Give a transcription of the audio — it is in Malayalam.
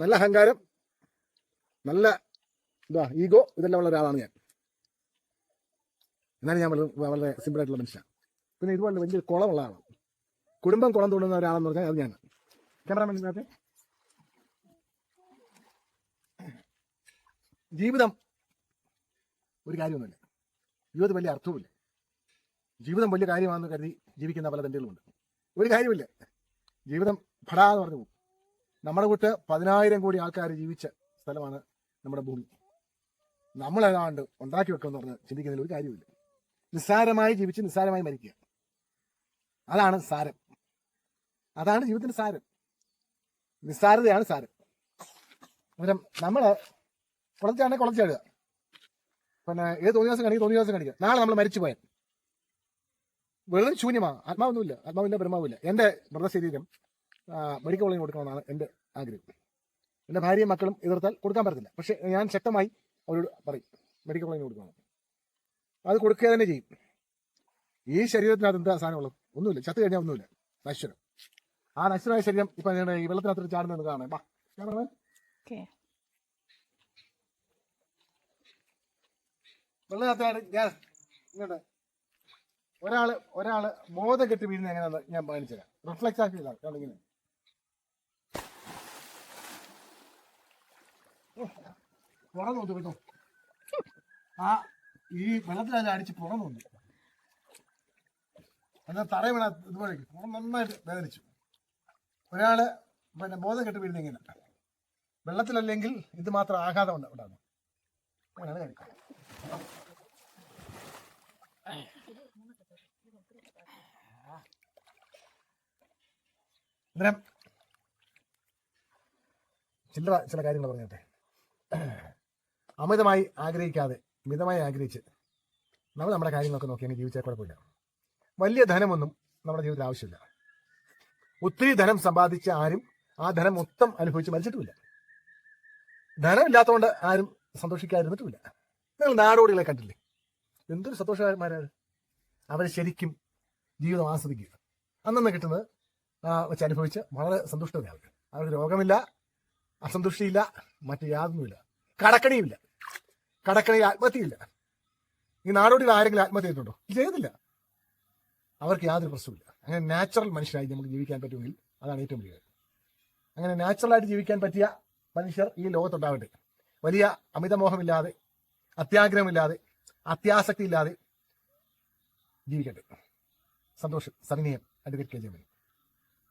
നല്ല അഹങ്കാരം, നല്ല ഈഗോ, ഇതെല്ലാം ഉള്ള ഒരാളാണ് ഞാൻ. എന്നാലും ഞാൻ വളരെ സിമ്പിളായിട്ടുള്ള മനുഷ്യനാണ്. പിന്നെ ഇതുപോലെ വലിയൊരു കുളമുള്ള ആളാണ്. കുടുംബം കുളം തോണ്ടുന്ന ഒരാളെന്ന് പറഞ്ഞാൽ അത് ഞാൻ. ക്യാമറാമാൻ, ജീവിതം ഒരു കാര്യമൊന്നുമില്ല. ജീവിതം വലിയ അർത്ഥവുമില്ല. ജീവിതം വലിയ കാര്യമാണെന്ന് കരുതി ജീവിക്കുന്ന പല തെണ്ടുകളുമുണ്ട്. ഒരു കാര്യമില്ല. ജീവിതം ഫടാന്ന് പറഞ്ഞു പോകും. നമ്മുടെ കൂട്ട് 10,000 കോടി ആൾക്കാർ ജീവിച്ച സ്ഥലമാണ് നമ്മുടെ ഭൂമി. നമ്മളേതാണ്ട് ഉണ്ടാക്കി വെക്കുമെന്ന് പറഞ്ഞ് ചിന്തിക്കുന്നതിൽ ഒരു കാര്യമില്ല. നിസ്സാരമായി ജീവിച്ച് നിസ്സാരമായി മരിക്കുക, അതാണ് സാരം. അതാണ് ജീവിതത്തിന്റെ സാരം. നിസ്സാരതയാണ് സാരം. അന്നേരം നമ്മള് കുളച്ചാണെങ്കിൽ കുളച്ചാടുക, പിന്നെ ഏത് തോന്നിയ ദിവസം കാണിക്കുക. നാളെ നമ്മൾ മരിച്ചു പോയാൽ വെറും ശൂന്യമാണ്. ആത്മാവൊന്നുമില്ല, ആത്മാവില്ല, ബ്രഹ്മാവില്ല. എൻ്റെ മൃതശരീരം മെഡിക്കൽ കോളേജിൽ കൊടുക്കണമെന്നാണ് എൻ്റെ ആഗ്രഹം. എൻ്റെ ഭാര്യയും മക്കളും എതിർത്താൽ കൊടുക്കാൻ പറ്റത്തില്ല. പക്ഷെ ഞാൻ ശക്തമായി അവരോട് പറയും മെഡിക്കൽ കോളേജിൽ കൊടുക്കണം. അത് കൊടുക്കുക തന്നെ ചെയ്യും. ഈ ശരീരത്തിനകത്ത് എന്താ സാധനമുള്ളത്? ഒന്നുമില്ല. ചത്തു കഴിഞ്ഞാൽ ഒന്നുമില്ല, നശ്വരം. ആ നശ്വരമായ ശരീരം ഇപ്പൊ ഈ വെള്ളത്തിനകത്ത് ചാടുന്നത് കാണാൻ. വെള്ളത്തിനകത്താണ് ഞാൻ ഇങ്ങോട്ട് ഒരാള് ബോധം കെട്ടി വീഴുന്ന എങ്ങനെയാണെന്ന് ഞാൻ കാണിച്ചു തരാം. റിഫ്ലക്സ് ആക്കി ഇതാണ് ഇങ്ങനെ പുറം നോക്കി പോയിട്ടോ. ആ ഈ വെള്ളത്തിനകത്ത് അടിച്ച് പുറം നോക്കി, എന്നാൽ തറയെ വീണ ഇതുപോലെ പുറം നന്നായിട്ട് വേദനിച്ചു. ഒരാള് പിന്നെ ബോധം കെട്ടി വീഴുന്ന ഇങ്ങനെ വെള്ളത്തിലല്ലെങ്കിൽ ഇത് മാത്രം ആഘാതം ഉണ്ടാകും. അങ്ങനെയാണ് കാണിക്കുന്നത്. അന്നേരം ചില കാര്യങ്ങൾ പറഞ്ഞോട്ടെ. അമിതമായി ആഗ്രഹിക്കാതെ മിതമായി ആഗ്രഹിച്ച് നമ്മൾ നമ്മുടെ കാര്യങ്ങളൊക്കെ നോക്കി അങ്ങ് ജീവിച്ചാൽ കുഴപ്പമില്ല. വലിയ ധനമൊന്നും നമ്മുടെ ജീവിതത്തിൽ ആവശ്യമില്ല. ഒത്തിരി ധനം സമ്പാദിച്ച ആരും ആ ധനം മൊത്തം അനുഭവിച്ച് മരിച്ചിട്ടുമില്ല. ധനമില്ലാത്തതുകൊണ്ട് ആരും സന്തോഷിക്കാതിരുന്നിട്ടുമില്ല. നിങ്ങൾ നാടോടികളെ കണ്ടില്ലേ? എന്തൊരു സന്തോഷമാരാണ് അവർ. ശരിക്കും ജീവിതം ആസ്വദിക്കുക. അന്നന്ന് കിട്ടുന്നത് വെച്ച് അനുഭവിച്ച് വളരെ സന്തുഷ്ടതയാണ്. അവർക്ക് രോഗമില്ല, അസന്തുഷ്ടിയില്ല, മറ്റു യാതൊന്നുമില്ല. കടക്കണിയില്ല, കടക്കണിയിൽ ആത്മഹത്യയില്ല. ഈ നാടോടികൾ ആരെങ്കിലും ആത്മഹത്യ ചെയ്തിട്ടുണ്ടോ? ചെയ്തില്ല. അവർക്ക് യാതൊരു പ്രശ്നമില്ല. അങ്ങനെ നാച്ചുറൽ മനുഷ്യരായി നമുക്ക് ജീവിക്കാൻ പറ്റുമെങ്കിൽ അതാണ് ഏറ്റവും വലിയ കാര്യം. അങ്ങനെ നാച്ചുറലായിട്ട് ജീവിക്കാൻ പറ്റിയ മനുഷ്യർ ഈ ലോകത്തുണ്ടാവട്ടെ. വലിയ അമിതമോഹമില്ലാതെ, അത്യാഗ്രഹമില്ലാതെ, അത്യാസക്തി ഇല്ലാതെ ജീവിക്കട്ടെ. സന്തോഷം. സവിനയം. Advocate K. ജയമണി.